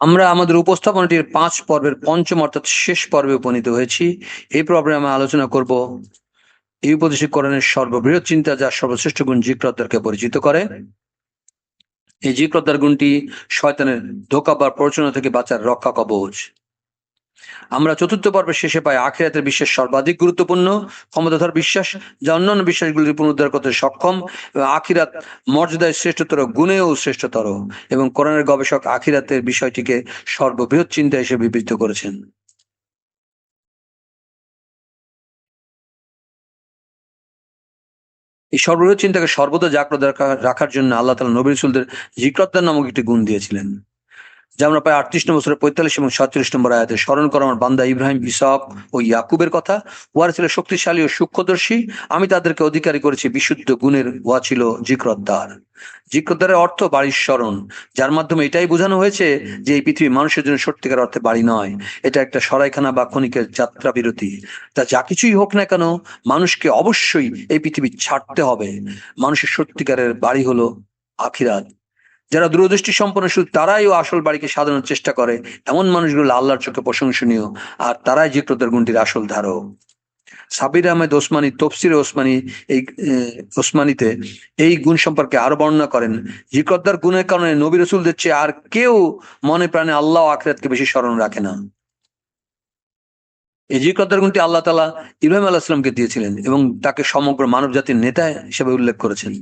আমরা আমাদের উপস্থাপনাটির 5 পর্বের পঞ্চম অর্থাৎ শেষ পর্বে উপনীত হয়েছি। এই পর্বে আমরা আলোচনা করব এই উপদেশে কোরআনের সর্ববৃহৎ চিন্তা যা সর্বশ্রেষ্ঠ গুণ জিক্রদ্দারকে পরিচিত করে। এই জিক্রদ্দার গুণটি শয়তানের ধোঁকা বা প্ররোচনা থেকে বাঁচার রক্ষা কবচ। আমরা চতুর্থ পর্বের শেষে পাই আখিরাতের বিশ্বাস সর্বাধিক গুরুত্বপূর্ণ ক্ষমতাধর বিশ্বাস যা অন্যান্য বিশ্বাসগুলির পুনরুদ্ধার করতে সক্ষম এবং আখিরাত মর্যাদায় শ্রেষ্ঠতর গুণেও শ্রেষ্ঠতর, এবং কোরআনের গবেষক আখিরাতের বিষয়টিকে সর্ববৃহৎ চিন্তা হিসেবে বিবৃত করেছেন। এই সর্ববৃহৎ চিন্তাকে সর্বদা জাগ্রত রাখার জন্য আল্লাহ তাআলা নবী রাসূলদের জিক্রতার নামক একটি গুণ দিয়েছিলেন, যা আমরা প্রায় 38 নম্বর সূরা 45 এবং 47 নম্বর আয়াতে স্মরণ করো আমার বান্দা ইব্রাহিম, ইসহাক ও ইয়াকুবের কথা। উহারা ছিল শক্তিশালী ও সূক্ষ্মদর্শী, আমি তাদেরকে অধিকারী করেছি বিশুদ্ধ গুণের। উহা ছিল জিক্রদ্দার। জিক্রদ্দারের অর্থ বাড়ির স্মরণ, যার মাধ্যমে এটাই বোঝানো হয়েছে যে এই পৃথিবী মানুষের জন্য সত্যিকার অর্থে বাড়ি নয়, এটা একটা সরাইখানা বা ক্ষণিকের যাত্রা বিরতি। তা যা কিছুই হোক না কেন, মানুষকে অবশ্যই এই পৃথিবী ছাড়তে হবে। মানুষের সত্যিকারের বাড়ি হলো আখিরাত। যারা দূরদৃষ্টি সম্পন্ন শুধু তারাই ও আসল বাড়িকে সাজানোর চেষ্টা করে, এমন মানুষগুলো আল্লাহর চোখে প্রশংসনীয়, আর তারাই জিক্রতার গুণটির আসল ধারক। সাবির আহমেদ ওসমানী তফসিরে ওসমানী এই ওসমানীতে এই গুণ সম্পর্কে আরো বর্ণনা করেন, জিক্রতার গুণের কারণে নবী রাসূলদের চেয়ে আর কেউ মনে প্রাণে আল্লাহ ও আখিরাতকে বেশি স্মরণ রাখে না। এই জিক্রতার গুণটি আল্লাহ তাআলা ইব্রাহিম আলাইহিস সালামকে দিয়েছিলেন এবং তাকে সমগ্র মানব জাতির নেতা হিসেবে উল্লেখ করেছেন,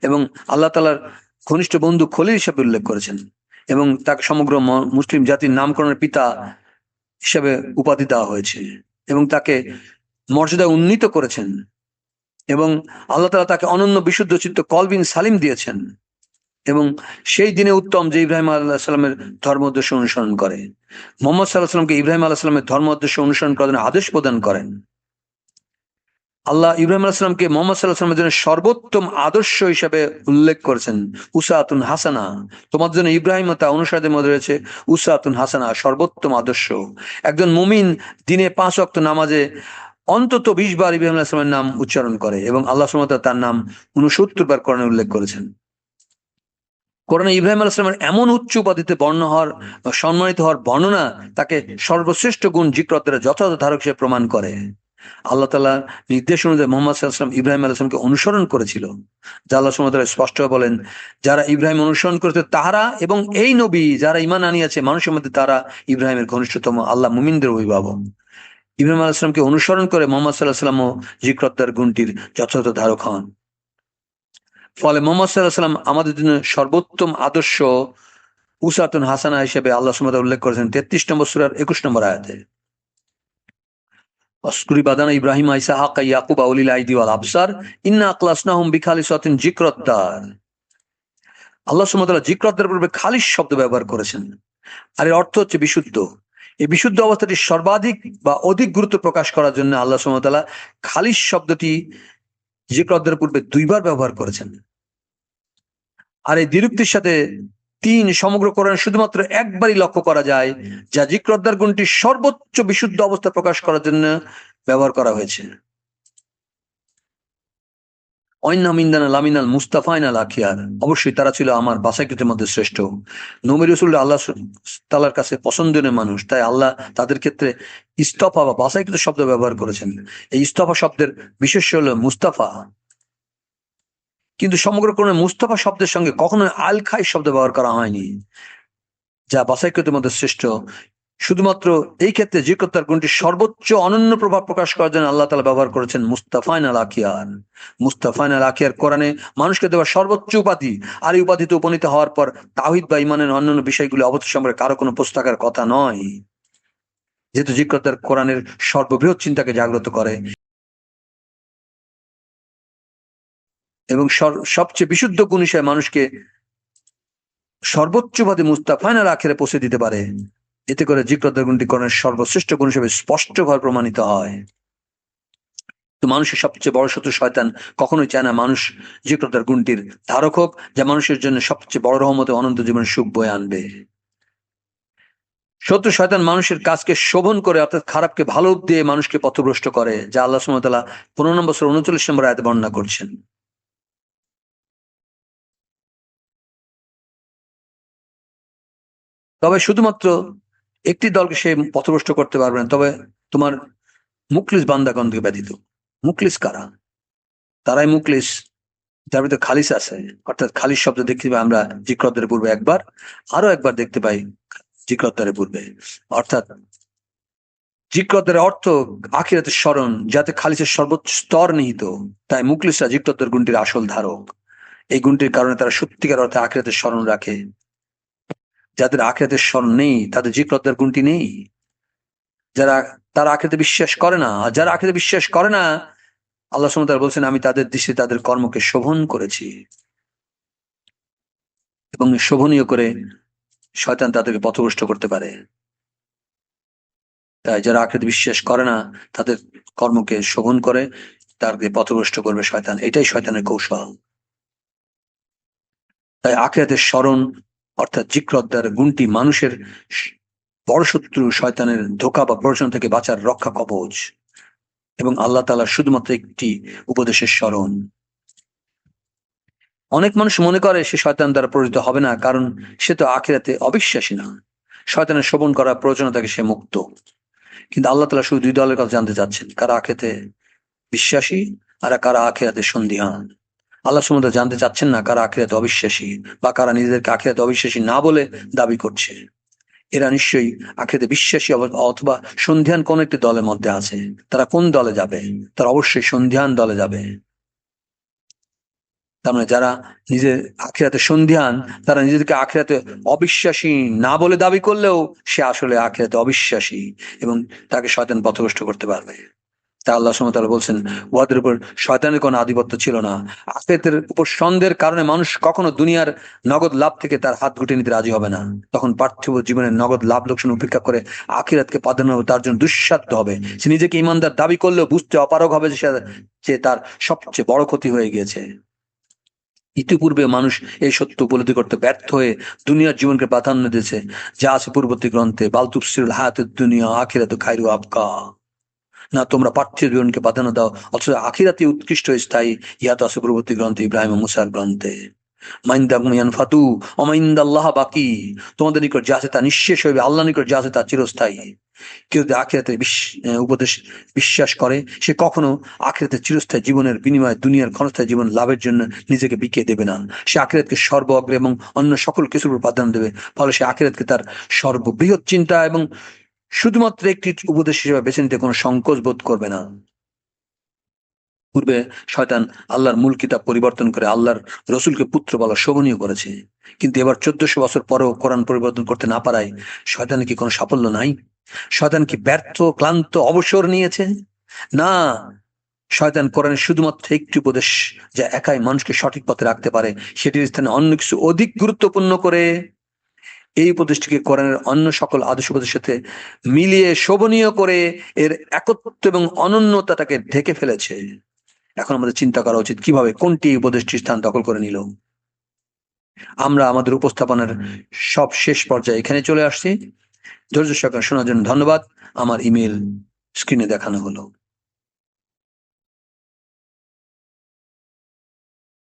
এবং আল্লাহ তাআলার ঘনিষ্ঠ বন্ধু খলিল হিসেবে উল্লেখ করেছেন, এবং তাকে সমগ্র মুসলিম জাতির নামকরণের পিতা হিসেবে উপাধি দেওয়া হয়েছে, এবং তাকে মর্যাদা উন্নীত করেছেন, এবং আল্লাহ তাআলা তাকে অনন্য বিশুদ্ধ চিত্ত কলবিন সালিম দিয়েছেন, এবং সেই দিনে উত্তম যে ইব্রাহিম আলাইহিস সালামের ধর্মোদ্দেশ্য অনুসরণ করে। মুহাম্মদ সাল্লাল্লাহু আলাইহি ওয়াসাল্লামকে ইব্রাহিম আলাইহিস সালামের ধর্মোদ্দেশ্য অনুসরণ করার আদেশ প্রদান করেন। আল্লাহ ইব্রাহিম আলাইহিস সালামকে মুহাম্মদ সাল্লাল্লাহু আলাইহি ওয়াসাল্লামের জন্য সর্বোত্তম আদর্শ হিসেবে উল্লেখ করেছেন, উসাতুন হাসানা। তোমার জন্য ইব্রাহিম ও তা অনুসারীদের মধ্যে রয়েছে উসাতুন হাসানা, সর্বোত্তম আদর্শ। একজন মুমিন দিনে 5 ওয়াক্ত নামাজে অন্তত 20 বার ইব্রাহিম আলাইহিস সালামের নাম উচ্চারণ করে, এবং আল্লাহ সুবহানাহু ওয়া তাআলা তার নাম 69 বার কোরআনে উল্লেখ করেছেন। কোরআনে ইব্রাহিম আলাইহিস সালামের এমন উচ্চ উপাধিতে বর্ণ হওয়ার বা সম্মানিত হওয়ার বর্ণনা তাকে সর্বশ্রেষ্ঠ গুণ জিক্রতের যথাযথ ধারক হিসেবে প্রমাণ করে। আল্লাহ তাআলা নির্দেশ অনুযায়ী মুহাম্মদ সাল্লাল্লাহু আলাইহি ওয়াসাল্লাম ইব্রাহিম আলাইহিস সালামকে অনুসরণ করেছিল, যা আল্লাহ সুবহানাহু ওয়া তাআলা স্পষ্ট বলেন, যারা ইব্রাহিম অনুসরণ করেছে তাহারা এবং এই নবী যারা ঈমান আনিয়াছে মানুষের মধ্যে তারা ইব্রাহিমের ঘনিষ্ঠতম, আল্লাহ মুমিনদের অভিভাবক। ইব্রাহিম আলাইহিস সালামকে অনুসরণ করে মুহাম্মদ সাল্লাল্লাহু আলাইহি ওয়াসাল্লামও জিক্রতার গুণটির যথাযথ ধারক হন। ফলে মুহাম্মদ সাল্লাল্লাহু আলাইহি ওয়াসাল্লাম আমাদের জন্য সর্বোত্তম আদর্শ উসাতুন হাসানা হিসেবে আল্লাহ সুবহানাহু ওয়া তাআলা উল্লেখ করেছেন 33 নম্বর সূরার 21 নম্বর আয়াতে। অস্কুরি বাদানা ইব্রাহিম ইসহাক ইয়াকুব উলিল আইদি ওয়াল আবসার ইন্না আখলাসনাহুম বিখালিসাতিন জিক্রতার। আল্লাহ সুবহানাহু ওয়া তাআলা জিক্রতার পূর্বে খালিস শব্দ ব্যবহার করেছেন, আর এর অর্থ হচ্ছে বিশুদ্ধ। এই বিশুদ্ধ অবস্থাটি সর্বাধিক বা অধিক গুরুত্ব প্রকাশ করার জন্য আল্লাহ সুবহানাহু ওয়া তাআলা খালিস শব্দটি জিক্রতার পূর্বে 2 বার ব্যবহার করেছেন। আর এই দ্বিরুক্তির সাথে 3 সমগ্র কোরআন শুধুমাত্র একবারই লক্ষ্য করা যায়, যা জিক্রদ্দার গুণটি সর্বোচ্চ বিশুদ্ধ অবস্থা প্রকাশ করার জন্য ব্যবহার করা হয়েছে। লামিনাল মুস্তাফাইনাল আখিয়ার, অবশ্যই তারা ছিল আমার বাছাইকৃতের মধ্যে শ্রেষ্ঠ। নবী রাসূল আল্লাহ তাআলার কাছে পছন্দনীয় মানুষ, তাই আল্লাহ তাদের ক্ষেত্রে ইস্তফা বা বাছাইকৃত শব্দ ব্যবহার করেছেন। এই ইস্তফা শব্দের বিশেষ্য হলো মুস্তাফা, কিন্তু সমগ্র কোরআনে মুস্তাফা শব্দের সঙ্গে কখনোই আল খাই শব্দ ব্যবহার করা হয়নি, যা বাছাইকৃতের মধ্যে শ্রেষ্ঠ। শুধুমাত্র এই ক্ষেত্রে জিক্রতার গুণটি সর্বোচ্চ অনন্য প্রভাব প্রকাশ করার জন্য আল্লাহ তাআলা ব্যবহার করেছেন মুস্তাফাইন আল আখিয়ার। মুস্তাফাইন আল আখিয়ার কোরআনে মানুষকে দেওয়া সর্বোচ্চ উপাধি, আর এই উপাধিতে উপনীত হওয়ার পর তাওহীদ বা ঈমানের অন্যান্য বিষয়গুলি অবশ্য সম্পর্কে কারো কোনো প্রশ্ন থাকার কথা নয়, যেহেতু জিক্রতার কোরআনের সর্ববৃহৎ চিন্তাকে জাগ্রত করে এবং সবচেয়ে বিশুদ্ধ গুণ হিসেবে মানুষকে সর্বোচ্চ পদে মুস্তাফাইন আল আখিরে পৌঁছে দিতে পারে। এতে করে জিক্রতার গুণটি কোরআনের সর্বশ্রেষ্ঠ গুণ হিসেবে স্পষ্টভাবে প্রমাণিত হয়। তো মানুষের সবচেয়ে বড় শত্রু শয়তান কখনোই চায় না মানুষ জিক্রতার গুণটির ধারক হোক, যা মানুষের জন্য সবচেয়ে বড় রহমতে অনন্ত জীবনের সুখ বয়ে আনবে। শত্রু শয়তান মানুষের কাজকে শোভন করে, অর্থাৎ খারাপকে ভালো দিয়ে মানুষকে পথভ্রষ্ট করে, যা আল্লাহ সুবহানাহু ওয়া তাআলা 15 নম্বর সূরা 39 নম্বর আয়াতে বর্ণনা করছেন। তবে শুধুমাত্র একটি দলকে সে পথভ্রষ্ট করতে পারবে না, তবে তোমার মুখলিস বান্দাগণকে ব্যতীত। মুখলিস কারা? তারাই মুখলিস যার ভিতরে খালিস আছে, অর্থাৎ খালিস শব্দ দেখতে পাই আমরা জিক্রদ্দারের পূর্বে একবার, আরো একবার দেখতে পাই জিক্রদ্দারের পূর্বে। অর্থাৎ জিক্রদ্দারের অর্থ আখিরাতের স্মরণ, যাতে খালিসের সর্বোচ্চ স্তর নিহিত। তাই মুখলিসরা জিক্রদ্দার গুণটির আসল ধারক। এই গুণটির কারণে তারা সত্যিকার অর্থে আখিরাতের স্মরণ রাখে। যাদের আখিরাতের স্মরণ নেই তাদের জিক্রদ্দার গুণটি নেই। তারা আখিরাতে বিশ্বাস করে না, আর যারা আখিরাতে বিশ্বাস করে না, আল্লাহ সুবহানাহু ওয়া তাআলা বলছেন আমি তাদের দৃষ্টিতে তাদের কর্মকে শোভন করেছি, এবং শোভনীয় করে শয়তান তাদেরকে পথভ্রষ্ট করতে পারে। তাই যারা আখিরাতে বিশ্বাস করে না তাদের কর্মকে শোভন করে তাদেরকে পথভ্রষ্ট করবে শয়তান। এটাই শয়তানের কৌশল। তাই আখিরাতের স্মরণ অর্থাৎ জিক্রদ্দার গুণটি মানুষের বড় শত্রু শয়তানের ধোঁকা বা প্ররোচনা থেকে বাঁচার রক্ষা কবচ, এবং আল্লাহ তাআলার শুধুমাত্র একটি উপদেশের স্মরণ। অনেক মানুষ মনে করে সে শয়তান দ্বারা প্ররোচিত হবে না, কারণ সে তো আখিরাতে অবিশ্বাসী না, শয়তানের শোভন করার প্ররোচনা থেকে সে মুক্ত। কিন্তু আল্লাহ তাআলা শুধু দুই দলের কথা জানতে চাচ্ছেন, কারা আখিরাতে বিশ্বাসী আর কারা আখিরাতে সন্দিহান। আল্লাহ সুবহানাহু ওয়া তাআলা জানতে চাচ্ছেন না কারা আখিরাতে অবিশ্বাসী বা কারা নিজেদেরকে আখিরাতে অবিশ্বাসী না বলে দাবি করছে। এরা নিশ্চয়ই আখিরাতে বিশ্বাসী অথবা সন্ধিহান কোন একটি দলের মধ্যে আছে। তারা কোন দলে যাবে? তারা অবশ্যই সন্ধিহান দলে যাবে। তার মানে যারা নিজের আখিরাতে সন্ধিহান, তারা নিজেদেরকে আখিরাতে অবিশ্বাসী না বলে দাবি করলেও সে আসলে আখিরাতে অবিশ্বাসী, এবং তাকে শয়তান পথভ্রষ্ট করতে পারবে। তা আল্লাহ সুবহানাহু ওয়া তাআলা বলছেন উহাদের উপর শয়তানের কোনো আধিপত্য ছিল না। আখিরাতের উপর সন্দেহের কারণে মানুষ কখনো দুনিয়ার নগদ লাভ থেকে তার হাত গুটিয়ে নিতে রাজি হবে না। তখন পার্থিব জীবনের নগদ লাভ লোকসান উপেক্ষা করে আখিরাতকে প্রাধান্য হবে, তার জন্য দুঃসাধ্য হবে। সে নিজেকে ইমানদার দাবি করলেও বুঝতে অপারগ হবে যে তার সবচেয়ে বড় ক্ষতি হয়ে গিয়েছে। ইতিপূর্বে মানুষ এই সত্য উপলব্ধি করতে ব্যর্থ হয়ে দুনিয়ার জীবনকে প্রাধান্য দিয়েছে, যা আছে পূর্ববর্তী গ্রন্থে, বাল তুবসিরুল হায়াতুদ দুনিয়া আখিরাতু খায়রু আবকা। না, তোমরা পার্থিব জীবনকে প্রাধান্য দাও, অথচ আখিরাতে উৎকৃষ্ট স্থায়ী। ইহা তো আছে পূর্ববর্তী গ্রন্থে, ইব্রাহিম ও মুসার গ্রন্থে। ফাতু অমাইন্দাল্লাহ বাকি, তোমাদের নিকট যা আছে তা নিঃশেষ হইবে, আল্লাহ নিকট যা আছে তা চিরস্থায়ী। কেউ যদি আখিরাতে উপদেশ বিশ্বাস করে, সে কখনো আখিরাতে চিরস্থায়ী জীবনের বিনিময়ে দুনিয়ার ক্ষণস্থায়ী জীবন লাভের জন্য নিজেকে বিকিয়ে দেবে না। সে আখিরাতকে সর্বগ্রে এবং অন্য সকল কিছুর উপর প্রাধান্য দেবে। ফলে সে আখিরাতকে তার সর্ববৃহৎ চিন্তা এবং শুধুমাত্র একটি উপদেশ হিসেবে বেছে নিতে কোনো সংকোচ বোধ করবে না। পূর্বে শয়তান আল্লাহর মূল কিতাব পরিবর্তন করে আল্লাহর রসুলকে পুত্র বলা শোভনীয় করেছে, কিন্তু এবার 1400 বছর পরেও কোরআন পরিবর্তন করতে না পারায় শয়তানের কি কোনো সাফল্য নাই? শয়তান কি ব্যর্থ, ক্লান্ত, অবসর নিয়েছে? না, শয়তান কোরআনের শুধুমাত্র একটি উপদেশ যা একাই মানুষকে সঠিক পথে রাখতে পারে, সেটির স্থানে অন্য কিছু অধিক গুরুত্বপূর্ণ করে এই উপদেশটিকে কোরআনের অন্য সকল আদর্শ উপদেশের সাথে মিলিয়ে শোভনীয় করে এর একত্ব এবং অনন্যতাটাকে ঢেকে ফেলেছে। এখন আমাদের চিন্তা করা উচিত কিভাবে কোনটি উপদেশটির স্থান দখল করে নিল। আমরা আমাদের উপস্থাপনার সব শেষ পর্যায়ে এখানে চলে আসছি। ধৈর্য সহকারে শোনার জন্য ধন্যবাদ। আমার ইমেল স্ক্রিনে দেখানো হলো।